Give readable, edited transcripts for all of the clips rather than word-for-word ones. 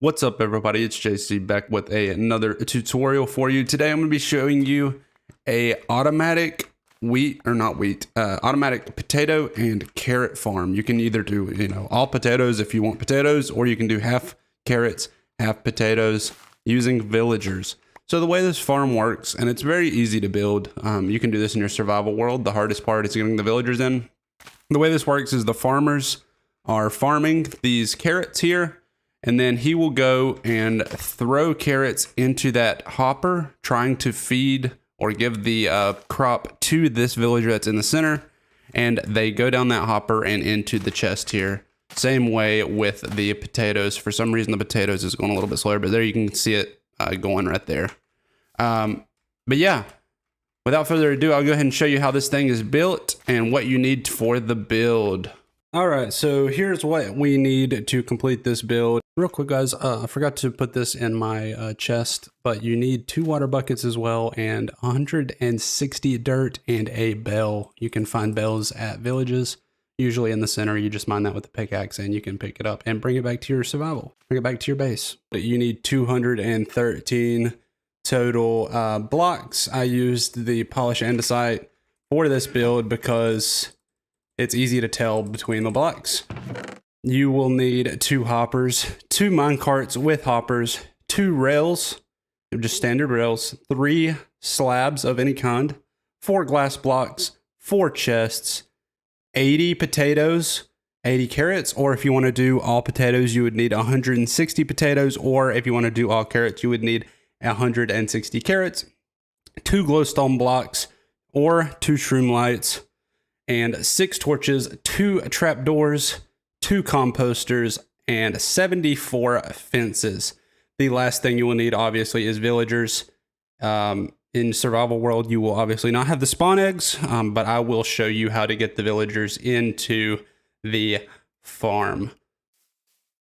What's up, everybody? It's JC back with another tutorial for you. Today I'm going to be showing you a automatic automatic potato and carrot farm. You can either do, all potatoes if you want potatoes, or you can do half carrots, half potatoes using villagers. So the way this farm works, and it's very easy to build, you can do this in your survival world. The hardest part is getting the villagers in. The way this works is the farmers are farming these carrots here, and then he will go and throw carrots into that hopper, trying to feed or give the crop to this villager that's in the center. And they go down that hopper and into the chest here. Same way with the potatoes. For some reason, the potatoes is going a little bit slower, but there you can see it going right there. But yeah, without further ado, I'll go ahead and show you how this thing is built and what you need for the build. All right, so here's what we need to complete this build. Real quick, guys, I forgot to put this in my chest, but you need 2 water buckets as well, and 160 dirt and a bell. You can find bells at villages, usually in the center. You just mine that with a pickaxe and you can pick it up and bring it back to your survival. Bring it back to your base. You need 213 total blocks. I used the polished andesite for this build because it's easy to tell between the blocks. You will need 2 hoppers, 2 minecarts with hoppers, 2 rails, just standard rails, 3 slabs of any kind, 4 glass blocks, 4 chests, 80 potatoes, 80 carrots, or if you want to do all potatoes, you would need 160 potatoes, or if you want to do all carrots, you would need 160 carrots, 2 glowstone blocks, or 2 shroom lights, and 6 torches, 2 trapdoors, 2 composters, and 74 fences. The last thing you will need, obviously, is villagers. In survival world, you will obviously not have the spawn eggs, but I will show you how to get the villagers into the farm.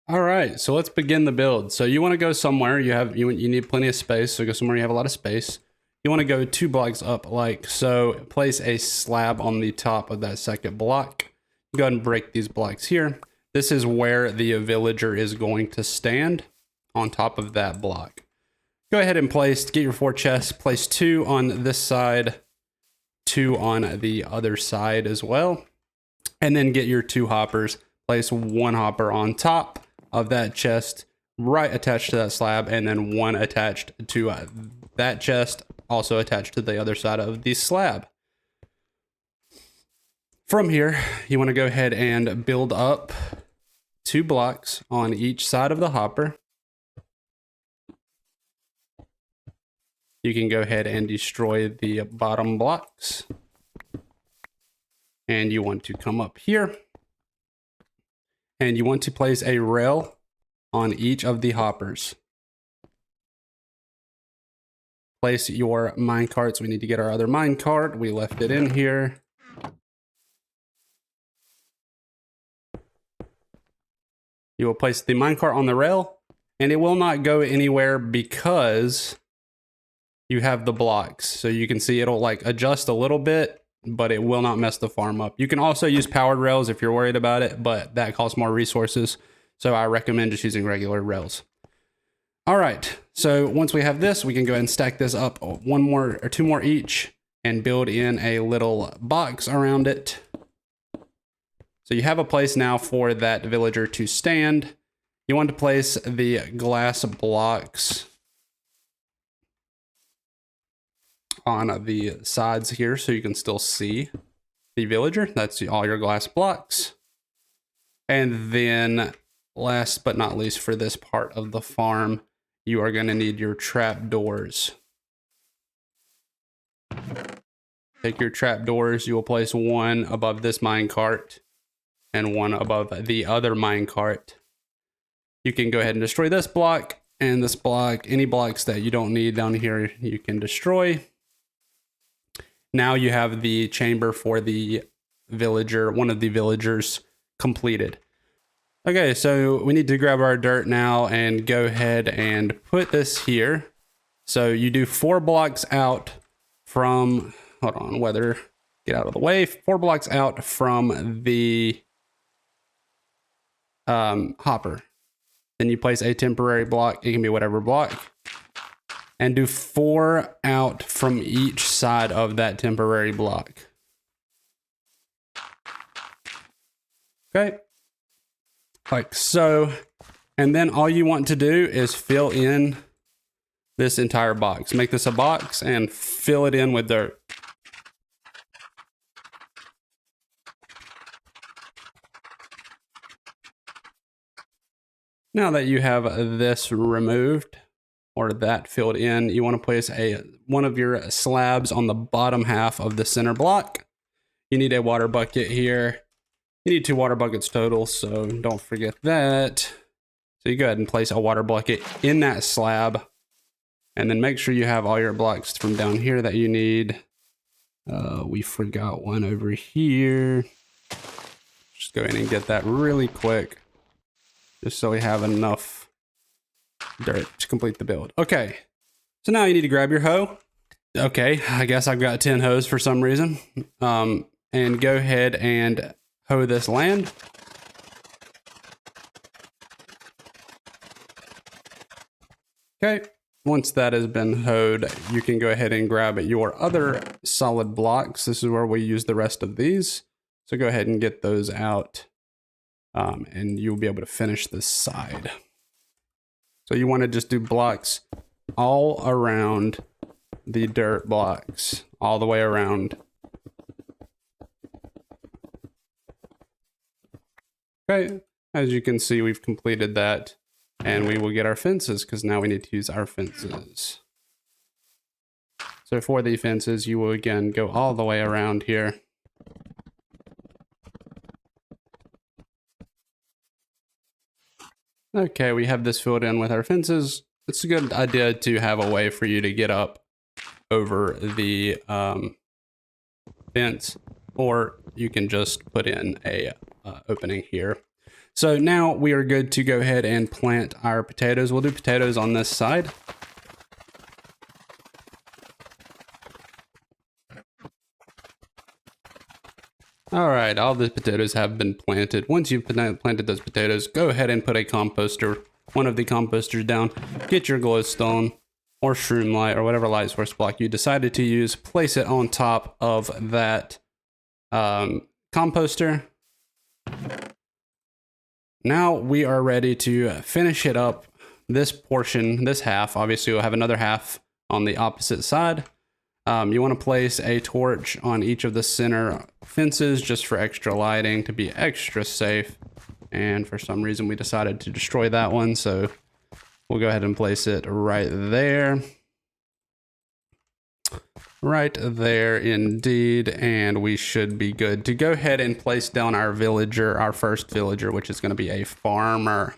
All right, so let's begin the build. So you want to go somewhere, you need plenty of space, so go somewhere you have a lot of space. You want to go 2 blocks up like so. Place a slab on the top of that second block. Go ahead and break these blocks here. This is where the villager is going to stand on top of that block. Go ahead and get your 4 chests. Place 2 on this side, 2 on the other side as well. And then get your 2 hoppers. Place 1 hopper on top of that chest, right attached to that slab, and then 1 attached to that chest, also attached to the other side of the slab. From here, you want to go ahead and build up 2 blocks on each side of the hopper. You can go ahead and destroy the bottom blocks. And you want to come up here. And you want to place a rail on each of the hoppers. Place your mine carts. We need to get our other mine cart. We left it in here. You will place the minecart on the rail, and it will not go anywhere because you have the blocks. So you can see it'll like adjust a little bit, but it will not mess the farm up. You can also use powered rails if you're worried about it, but that costs more resources. So I recommend just using regular rails. All right, so once we have this, we can go ahead and stack this up 1 more or 2 more each and build in a little box around it. So you have a place now for that villager to stand. You want to place the glass blocks on the sides here so you can still see the villager. That's all your glass blocks. And then last but not least, for this part of the farm, you are going to need your trapdoors. Take your trapdoors. You will place 1 above this minecart and 1 above the other minecart. You can go ahead and destroy this block and this block. Any blocks that you don't need down here, you can destroy. Now you have the chamber for the villager, one of the villagers, completed. Okay, so we need to grab our dirt now and go ahead and put this here. So you do 4 blocks out from, hold on, weather, get out of the way. 4 blocks out from the hopper. Then you place a temporary block. It can be whatever block. And do 4 out from each side of that temporary block. Okay. Like so. And then all you want to do is fill in this entire box. Make this a box and fill it in with dirt. Now that you have this removed or that filled in, you want to place one of your slabs on the bottom half of the center block. You need a water bucket here. You need 2 water buckets total, so don't forget that. So you go ahead and place a water bucket in that slab, and then make sure you have all your blocks from down here that you need. We forgot one over here. Just go in and get that really quick, just so we have enough dirt to complete the build. Okay, so now you need to grab your hoe. Okay, I guess I've got 10 hoes for some reason. And go ahead and hoe this land. Okay, once that has been hoed, you can go ahead and grab your other solid blocks. This is where we use the rest of these. So go ahead and get those out, and you'll be able to finish this side. So you want to just do blocks all around the dirt blocks, all the way around. Okay, as you can see, we've completed that, and we will get our fences because now we need to use our fences. So for the fences, you will again go all the way around here. Okay, we have this filled in with our fences. It's a good idea to have a way for you to get up over the fence, or you can just put in a opening here. So now we are good to go ahead and plant our potatoes. We'll do potatoes on this side. All right, all the potatoes have been planted. Once you've planted those potatoes, go ahead and put a composter, one of the composters down. Get your glowstone or shroom light or whatever light source block you decided to use. Place it on top of that composter. Now we are ready to finish it up. This portion, this half, obviously we'll have another half on the opposite side. You want to place a torch on each of the center fences just for extra lighting to be extra safe. And for some reason we decided to destroy that one, so we'll go ahead and place it right there. Right there indeed, and we should be good to go ahead and place down our villager, our first villager, which is going to be a farmer.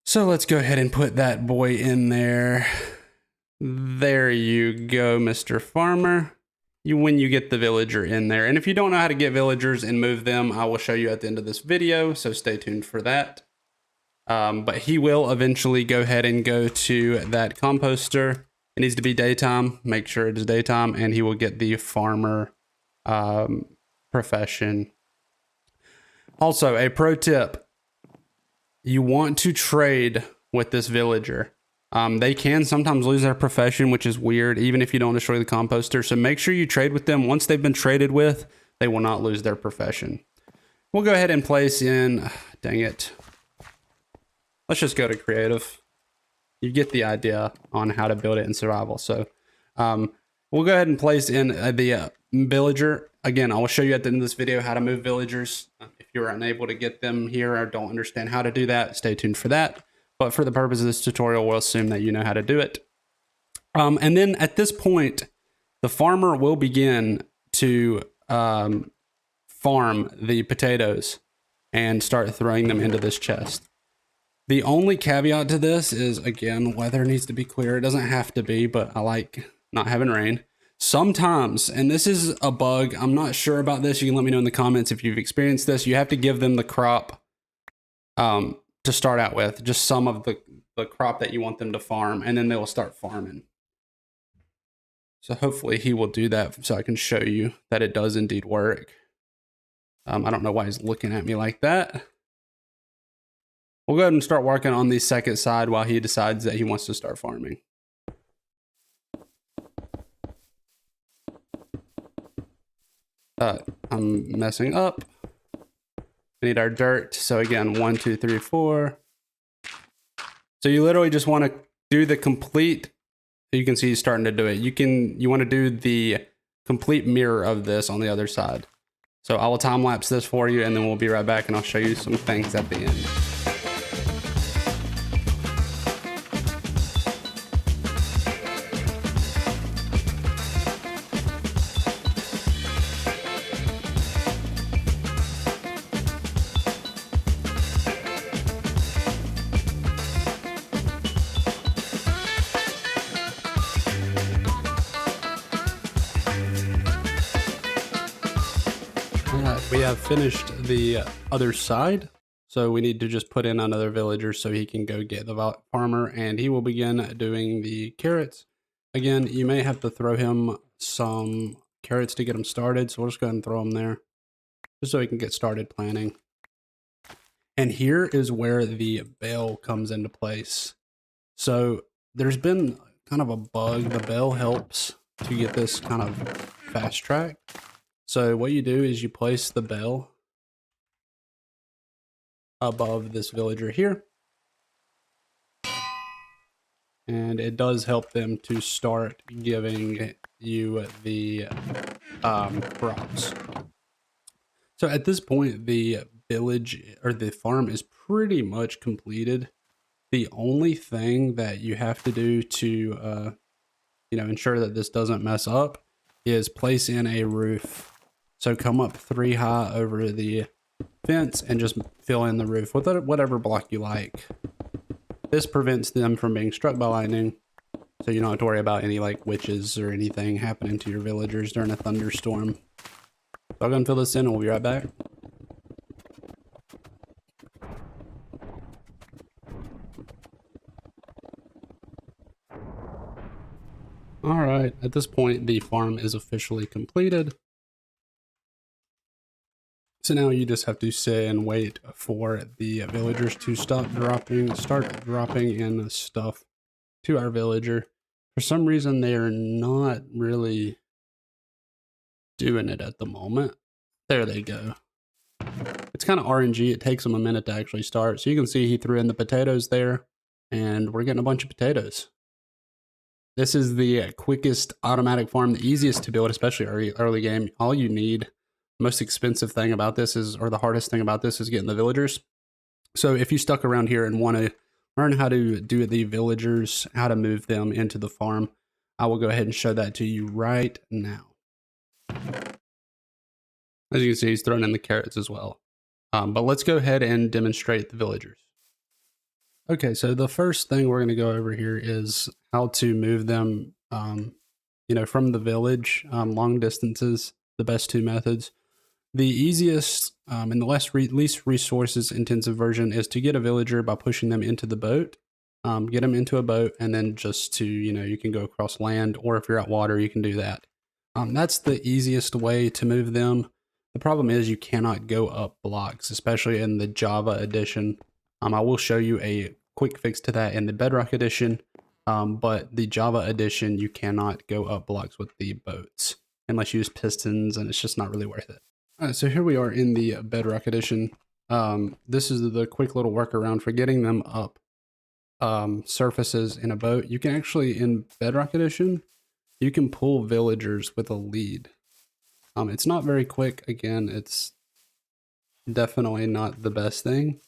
So let's go ahead and put that boy in there. There you go, Mr. Farmer. When you get the villager in there. And if you don't know how to get villagers and move them, I will show you at the end of this video, so stay tuned for that. But he will eventually go ahead and go to that composter. It needs to be daytime. Make sure it is daytime, and he will get the farmer profession. Also, a pro tip. You want to trade with this villager. They can sometimes lose their profession, which is weird, even if you don't destroy the composter. So make sure you trade with them. Once they've been traded with, they will not lose their profession. We'll go ahead and place in, dang it. Let's just go to creative. You get the idea on how to build it in survival. So we'll go ahead and place in the villager. Again, I will show you at the end of this video how to move villagers. If you're unable to get them here or don't understand how to do that, stay tuned for that. But for the purpose of this tutorial, we'll assume that you know how to do it. And then at this point, the farmer will begin to farm the potatoes and start throwing them into this chest. The only caveat to this is, again, weather needs to be clear. It doesn't have to be, but I like not having rain. Sometimes, and this is a bug, I'm not sure about this. You can let me know in the comments if you've experienced this. You have to give them the crop to start out with, just some of the crop that you want them to farm, and then they will start farming. So hopefully he will do that so I can show you that it does indeed work. I don't know why he's looking at me like that. We'll go ahead and start working on the second side while he decides that he wants to start farming. I'm messing up. We need our dirt. So again, 1, 2, 3, 4. So you literally just want to do the complete. You can see he's starting to do it. You want to do the complete mirror of this on the other side. So I will time lapse this for you, and then we'll be right back, and I'll show you some things at the end. We have finished the other side, so we need to just put in another villager so he can go get the farmer, and he will begin doing the carrots. Again, you may have to throw him some carrots to get him started, so we'll just go ahead and throw him there just so he can get started planting. And here is where the bell comes into place. So there's been kind of a bug. The bell helps to get this kind of fast track. So what you do is you place the bell above this villager here. And it does help them to start giving you the crops. So at this point, the village or the farm is pretty much completed. The only thing that you have to do to ensure that this doesn't mess up is place in a roof. So come up 3 high over the fence and just fill in the roof with whatever block you like. This prevents them from being struck by lightning, so you don't have to worry about any like witches or anything happening to your villagers during a thunderstorm. So I'll go and fill this in and we'll be right back. All right, at this point, the farm is officially completed. So now you just have to sit and wait for the villagers to start dropping in stuff to our villager. For some reason, they are not really doing it at the moment. There they go. It's kind of RNG. It takes them a minute to actually start. So you can see he threw in the potatoes there, and we're getting a bunch of potatoes. This is the quickest automatic farm, the easiest to build, especially early game. All you need, most expensive thing about this is, or the hardest thing about this is getting the villagers. So if you stuck around here and want to learn how to do the villagers, how to move them into the farm, I will go ahead and show that to you right now. As you can see, he's thrown in the carrots as well. But let's go ahead and demonstrate the villagers. Okay, so the first thing we're going to go over here is how to move them, from the village, long distances, the best 2 methods. The easiest and the least resources intensive version is to get a villager by pushing them into the boat. Get them into a boat, and then just to, you can go across land, or if you're at water, you can do that. That's the easiest way to move them. The problem is you cannot go up blocks, especially in the Java edition. I will show you a quick fix to that in the Bedrock edition, but the Java edition, you cannot go up blocks with the boats unless you use pistons, and it's just not really worth it. All right, so here we are in the Bedrock edition. This is the quick little workaround for getting them up surfaces in a boat. You can actually, in Bedrock edition, you can pull villagers with a lead. It's not very quick. Again, it's definitely not the best thing,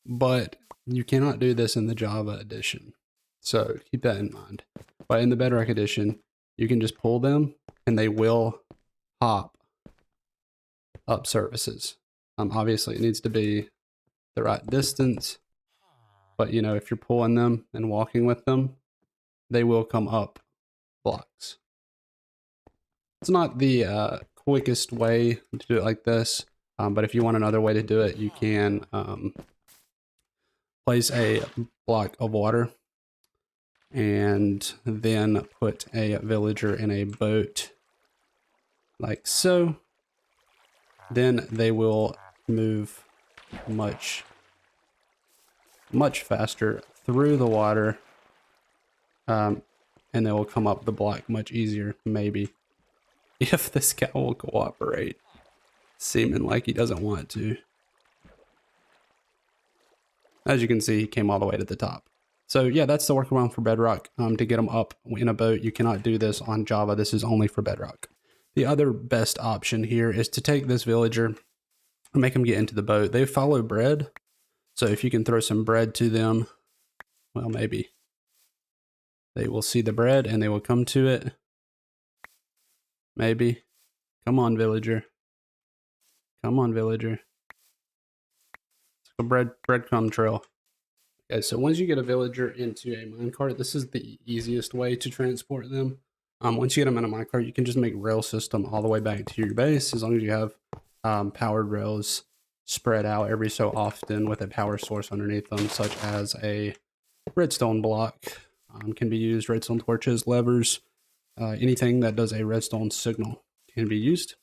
but you cannot do this in the Java edition. So keep that in mind. But in the Bedrock edition, you can just pull them and they will hop up surfaces. Obviously it needs to be the right distance, but if you're pulling them and walking with them, they will come up blocks. It's not the quickest way to do it like this, but if you want another way to do it, you can place a block of water and then put a villager in a boat like so. Then they will move much much faster through the water. And they will come up the block much easier, maybe. If this cow will cooperate. Seeming like he doesn't want to. As you can see, he came all the way to the top. So yeah, that's the workaround for Bedrock. To get them up in a boat, you cannot do this on Java. This is only for Bedrock. The other best option here is to take this villager and make them get into the boat. They follow bread. So if you can throw some bread to them, well, maybe. They will see the bread and they will come to it. Maybe. Come on, villager. Come on, villager. It's a breadcrumb trail. Okay, so once you get a villager into a minecart, this is the easiest way to transport them. Once you get them in a minecart, you can just make rail system all the way back to your base, as long as you have powered rails spread out every so often with a power source underneath them, such as a redstone block. Can be used, redstone torches, levers, anything that does a redstone signal can be used.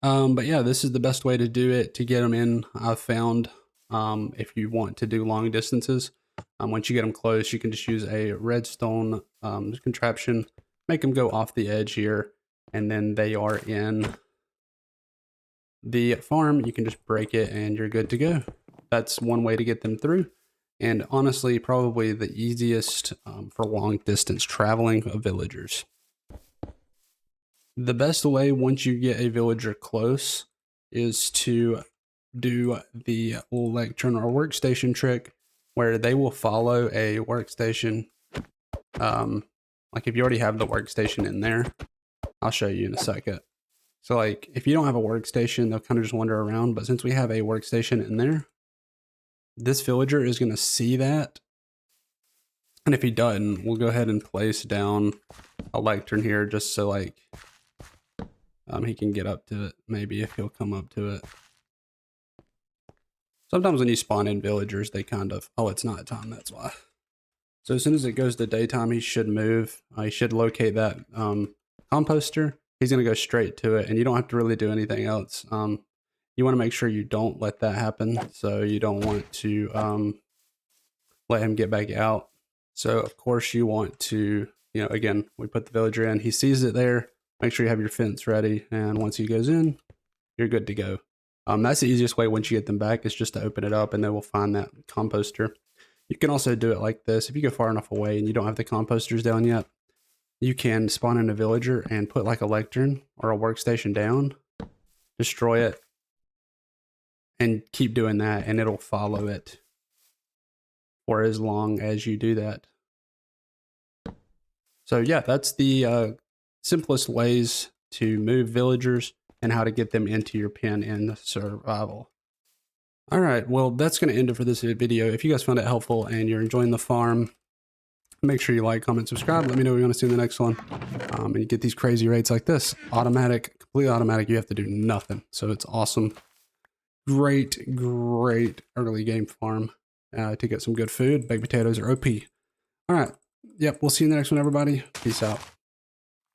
But yeah, this is the best way to do it to get them in. I've found if you want to do long distances, once you get them close, you can just use a redstone contraption, make them go off the edge here, and then they are in the farm. You can just break it and you're good to go. That's one way to get them through. And honestly, probably the easiest for long distance traveling of villagers. The best way once you get a villager close is to do the lectern or workstation trick where they will follow a workstation. Like if you already have the workstation in there, I'll show you in a second. So like if you don't have a workstation, they'll kind of just wander around. But since we have a workstation in there, this villager is going to see that. And if he doesn't, we'll go ahead and place down a lectern here just so like he can get up to it, maybe if he'll come up to it. Sometimes when you spawn in villagers, they kind of, oh, it's not time, that's why. So as soon as it goes to daytime, he should move. He should locate that composter. He's going to go straight to it, and you don't have to really do anything else. You want to make sure you don't let that happen. So you don't want to let him get back out. So of course you want to, you know, again, we put the villager in, he sees it there. Make sure you have your fence ready. And once he goes in, you're good to go. That's the easiest way once you get them back is just to open it up and then we'll find that composter. You can also do it like this. If you go far enough away and you don't have the composters down yet, you can spawn in a villager and put like a lectern or a workstation down, destroy it, and keep doing that and it'll follow it for as long as you do that. So yeah, that's the simplest ways to move villagers and how to get them into your pen in survival. All right, well, that's going to end it for this video. If you guys found it helpful and you're enjoying the farm, make sure you like, comment, subscribe. Let me know what you want to see in the next one. And you get these crazy rates like this. Automatic, completely automatic. You have to do nothing. So it's awesome. Great early game farm to get some good food. Baked potatoes are OP. All right. Yep, we'll see you in the next one, everybody. Peace out.